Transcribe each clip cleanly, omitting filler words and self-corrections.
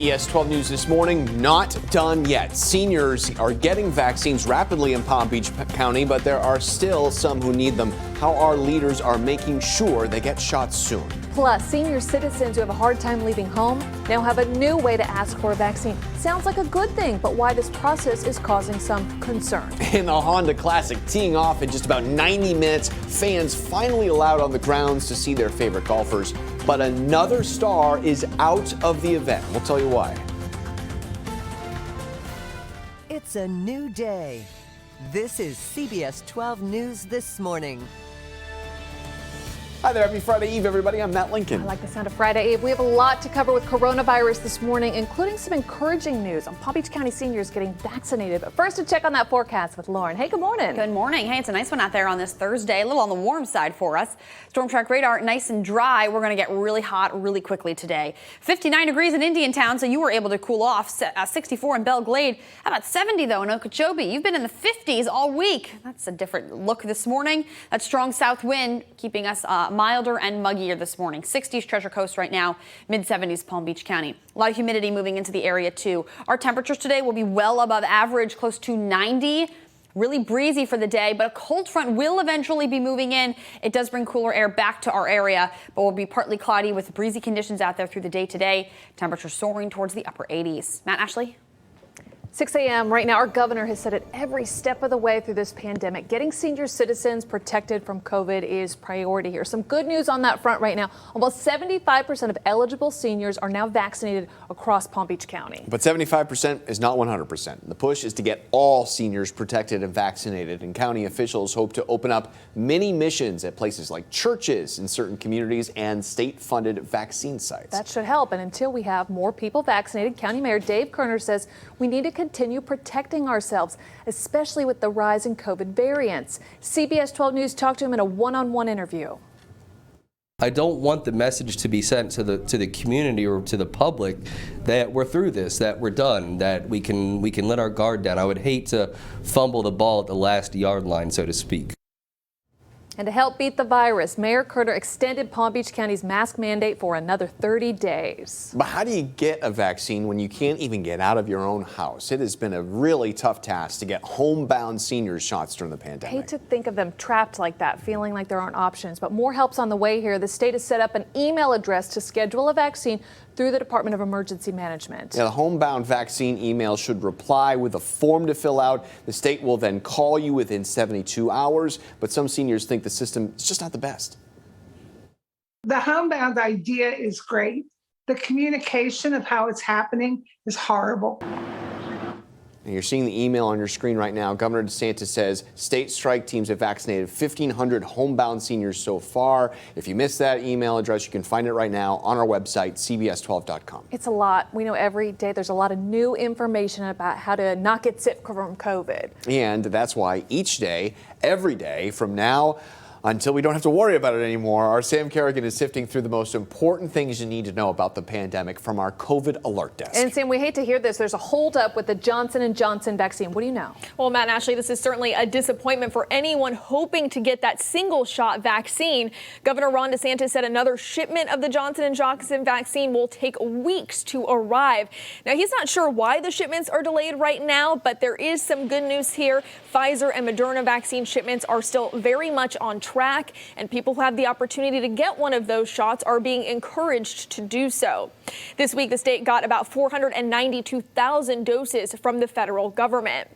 CBS 12 News this morning, not done yet. Seniors are getting vaccines rapidly in Palm Beach County, but there are still some who need them. How our leaders are making sure they get shots soon. Plus, senior citizens who have a hard time leaving home now have a new way to ask for a vaccine. Sounds like a good thing, but why this process is causing some concern. In the Honda Classic teeing off in just about 90 minutes, fans finally allowed on the grounds to see their favorite golfers. But another star is out of the event. We'll tell you why. It's a new day. This is CBS 12 News This Morning. Hi there, happy Friday Eve, everybody. I'm Matt Lincoln. I like the sound of Friday Eve. We have a lot to cover with coronavirus this morning, including some encouraging news on Palm Beach County seniors getting vaccinated. But first, to check on that forecast with Lauren. Hey, good morning. Good morning. Hey, it's a nice one out there on this Thursday. A little on the warm side for us. Storm track radar nice and dry. We're going to get really hot really quickly today. 59 degrees in Indiantown, so you were able to cool off. 64 in Belle Glade. How about 70, though, in Okeechobee? You've been in the 50s all week. That's a different look this morning. That strong south wind keeping us milder and muggier this morning. 60s Treasure Coast right now, mid-70s Palm Beach County. A lot of humidity moving into the area too. Our temperatures today will be well above average, close to 90. Really breezy for the day, but a cold front will eventually be moving in. It does bring cooler air back to our area, but will be partly cloudy with breezy conditions out there through the day today. Temperatures soaring towards the upper 80s. Matt, Ashley? 6 a.m. right now, our governor has said it every step of the way through this pandemic. Getting senior citizens protected from COVID is priority here. Some good news on that front right now. Almost 75% of eligible seniors are now vaccinated across Palm Beach County. But 75% is not 100%. The push is to get all seniors protected and vaccinated, and county officials hope to open up mini missions at places like churches in certain communities and state-funded vaccine sites. That should help. And until we have more people vaccinated, County Mayor Dave Kerner says we need to continue protecting ourselves, especially with the rise in COVID variants. CBS 12 News talked to him in a one-on-one interview. I don't want the message to be sent to the community or to the public that we're through this, that we're done, that we can let our guard down. I would hate to fumble the ball at the last yard line, so to speak. And to help beat the virus, Mayor Kerner extended Palm Beach County's mask mandate for another 30 days. But how do you get a vaccine when you can't even get out of your own house? It has been a really tough task to get homebound seniors shots during the pandemic. I hate to think of them trapped like that, feeling like there aren't options. But more help's on the way here. The state has set up an email address to schedule a vaccine through the Department of Emergency Management. Yeah, the homebound vaccine email should reply with a form to fill out. The state will then call you within 72 hours, but some seniors think the system is just not the best. The homebound idea is great. The communication of how it's happening is horrible. And you're seeing the email on your screen right now. Governor DeSantis says state strike teams have vaccinated 1,500 homebound seniors so far. If you missed that email address, you can find it right now on our website, cbs12.com. It's a lot. We know every day there's a lot of new information about how to not get sick from COVID. And that's why each day, every day from now until we don't have to worry about it anymore, our Sam Kerrigan is sifting through the most important things you need to know about the pandemic from our COVID alert desk. And Sam, we hate to hear this. There's a holdup with the Johnson & Johnson vaccine. What do you know? Well, Matt and Ashley, this is certainly a disappointment for anyone hoping to get that single-shot vaccine. Governor Ron DeSantis said another shipment of the Johnson & Johnson vaccine will take weeks to arrive. Now, he's not sure why the shipments are delayed right now, but there is some good news here. Pfizer and Moderna vaccine shipments are still very much on track, and people who have the opportunity to get one of those shots are being encouraged to do so. This week, the state got about 492,000 doses from the federal government.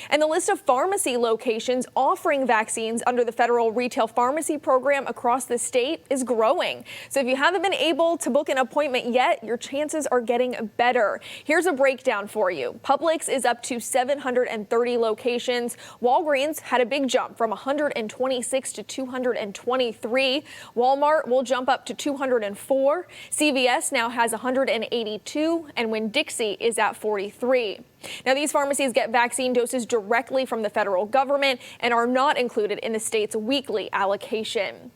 And the list of pharmacy locations offering vaccines under the federal retail pharmacy program across the state is growing. So if you haven't been able to book an appointment yet, your chances are getting better. Here's a breakdown for you. Publix is up to 730 locations. Walgreens had a big jump from 126 to 223. Walmart will jump up to 204. CVS now has 182, and Winn-Dixie is at 43. Now, these pharmacies get vaccine doses directly from the federal government and are not included in the state's weekly allocation.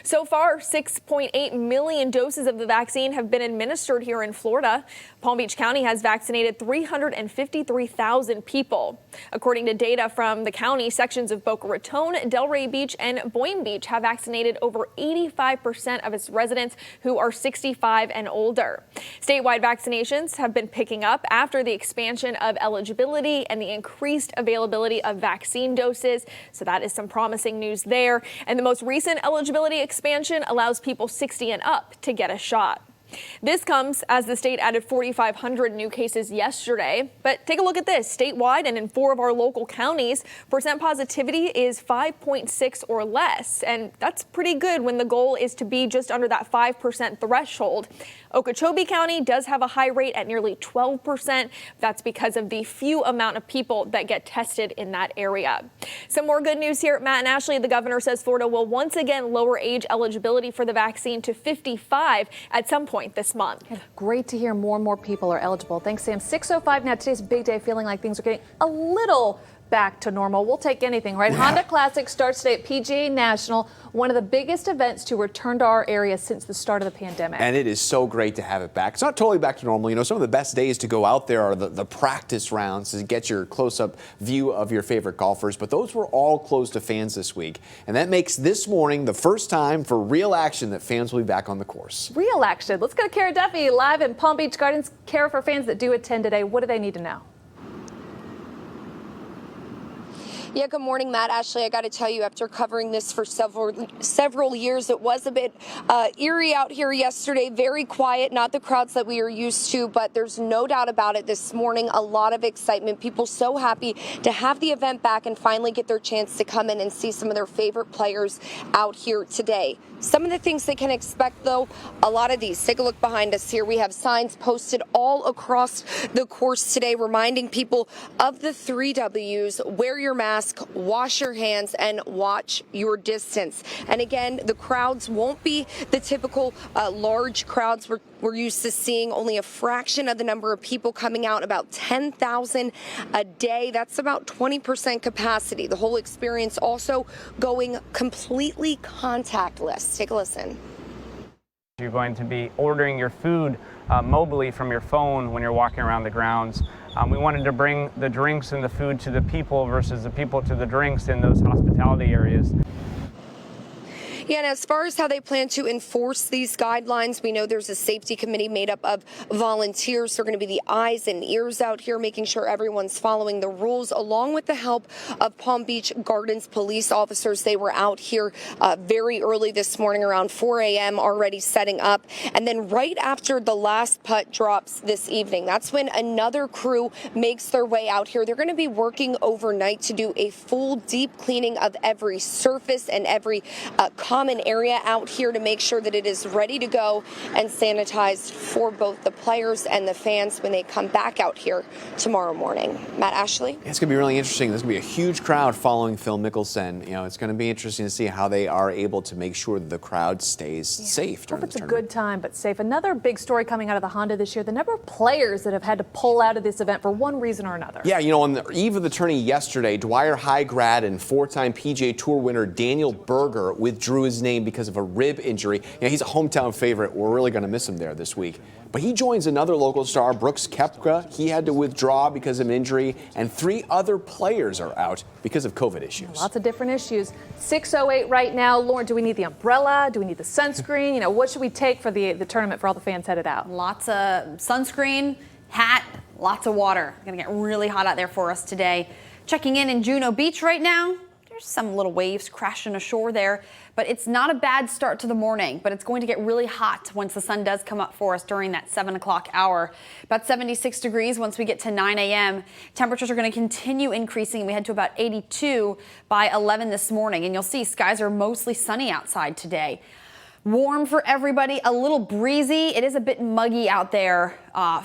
So far, 6.8 million doses of the vaccine have been administered here in Florida. Palm Beach County has vaccinated 353,000 people. According to data from the county, sections of Boca Raton, Delray Beach, and Boynton Beach have vaccinated over 85% of its residents who are 65 and older. Statewide vaccinations have been picking up after the expansion of eligibility and the increased availability of vaccine doses. So that is some promising news there. And the most recent eligibility expansion allows people 60 and up to get a shot. This comes as the state added 4,500 new cases yesterday. But take a look at this. Statewide and in 4 of our local counties, percent positivity is 5.6 or less. And that's pretty good when the goal is to be just under that 5% threshold. Okeechobee County does have a high rate at nearly 12%. That's because of the few amount of people that get tested in that area. Some more good news here. Matt and Ashley, the governor says Florida will once again lower age eligibility for the vaccine to 55 at some point this month. Great to hear more and more people are eligible. Thanks, Sam. 6:05 now. Today's a big day, feeling like things are getting a little back to normal. We'll take anything, right? Yeah. Honda Classic starts today at PGA National, one of the biggest events to return to our area since the start of the pandemic. And it is so great to have it back. It's not totally back to normal. You know, some of the best days to go out there are the practice rounds to get your close-up view of your favorite golfers. But those were all closed to fans this week. And that makes this morning the first time for real action that fans will be back on the course. Real action. Let's go to Kara Duffy live in Palm Beach Gardens. Kara, for fans that do attend today, what do they need to know? Yeah, good morning, Matt. Ashley, I got to tell you, after covering this for several years, it was a bit eerie out here yesterday. Very quiet, not the crowds that we are used to, but there's no doubt about it. This morning, a lot of excitement. People so happy to have the event back and finally get their chance to come in and see some of their favorite players out here today. Some of the things they can expect, though, a lot of these. Take a look behind us here. We have signs posted all across the course today reminding people of the 3 W's. Wear your mask, wash your hands, and watch your distance. And again, the crowds won't be the typical large crowds we're used to seeing. Only a fraction of the number of people coming out, about 10,000 a day. That's about 20% capacity. The whole experience also going completely contactless. Take a listen. You're going to be ordering your food mobily from your phone when you're walking around the grounds. We wanted to bring the drinks and the food to the people versus the people to the drinks in those hospitality areas. Yeah, and as far as how they plan to enforce these guidelines, we know there's a safety committee made up of volunteers. They're going to be the eyes and ears out here, making sure everyone's following the rules, along with the help of Palm Beach Gardens police officers. They were out here very early this morning, around 4 a.m., already setting up. And then right after the last putt drops this evening, that's when another crew makes their way out here. They're going to be working overnight to do a full deep cleaning of every surface and every common area out here to make sure that it is ready to go and sanitized for both the players and the fans when they come back out here tomorrow morning. Matt, Ashley? It's going to be really interesting. There's going to be a huge crowd following Phil Mickelson. You know, it's going to be interesting to see how they are able to make sure that the crowd stays safe during this tournament. Hope it's a good time, but safe. Another big story coming out of the Honda this year, the number of players that have had to pull out of this event for one reason or another. Yeah, you know, on the eve of the tourney yesterday, Dwyer High grad and 4-time PGA Tour winner Daniel Berger withdrew his name because of a rib injury. You know, he's a hometown favorite. We're really going to miss him there this week. But he joins another local star, Brooks Koepka. He had to withdraw because of an injury, and 3 other players are out because of COVID issues. Lots of different issues. 6:08 right now. Lauren, do we need the umbrella? Do we need the sunscreen? You know, what should we take for the tournament for all the fans headed out? Lots of sunscreen, hat, lots of water. It's going to get really hot out there for us today. Checking in Juneau Beach right now. There's some little waves crashing ashore there, but it's not a bad start to the morning, but it's going to get really hot once the sun does come up for us during that 7 o'clock hour. About 76 degrees once we get to 9 a.m. Temperatures are going to continue increasing. We head to about 82 by 11 this morning, and you'll see skies are mostly sunny outside today. Warm for everybody, a little breezy. It is a bit muggy out there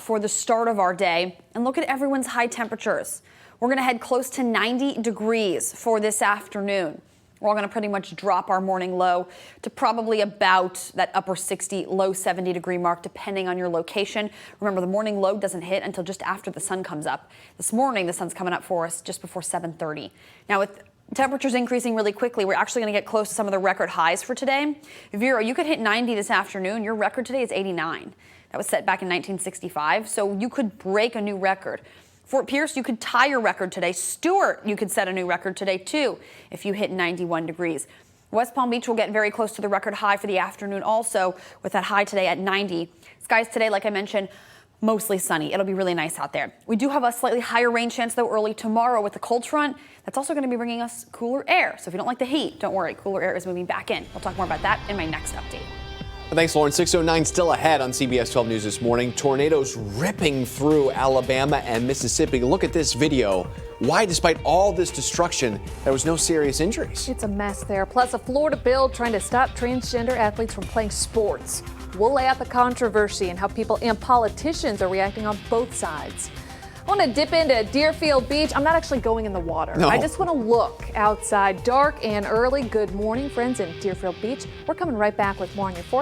for the start of our day. And look at everyone's high temperatures. We're going to head close to 90 degrees for this afternoon. We're all going to pretty much drop our morning low to probably about that upper 60, low 70 degree mark, depending on your location. Remember, the morning low doesn't hit until just after the sun comes up. This morning, the sun's coming up for us just before 7:30. Now, with Temperatures increasing really quickly. We're actually going to get close to some of the record highs for today. Vera, you could hit 90 this afternoon. Your record today is 89. That was set back in 1965, so you could break a new record. Fort Pierce, you could tie your record today. Stewart, you could set a new record today, too, if you hit 91 degrees. West Palm Beach will get very close to the record high for the afternoon also, with that high today at 90. Skies today, like I mentioned, mostly sunny. It'll be really nice out there. We do have a slightly higher rain chance, though, early tomorrow with the cold front. That's also going to be bringing us cooler air. So if you don't like the heat, don't worry. Cooler air is moving back in. We'll talk more about that in my next update. Thanks, Lauren. 6:09 still ahead on CBS 12 News this morning. Tornadoes ripping through Alabama and Mississippi. Look at this video. Why, despite all this destruction, there was no serious injuries? It's a mess there. Plus, a Florida bill trying to stop transgender athletes from playing sports. We'll lay out the controversy and how people and politicians are reacting on both sides. I want to dip into Deerfield Beach. I'm not actually going in the water. No. I just want to look outside. Dark and early. Good morning, friends in Deerfield Beach. We're coming right back with more on your forecast.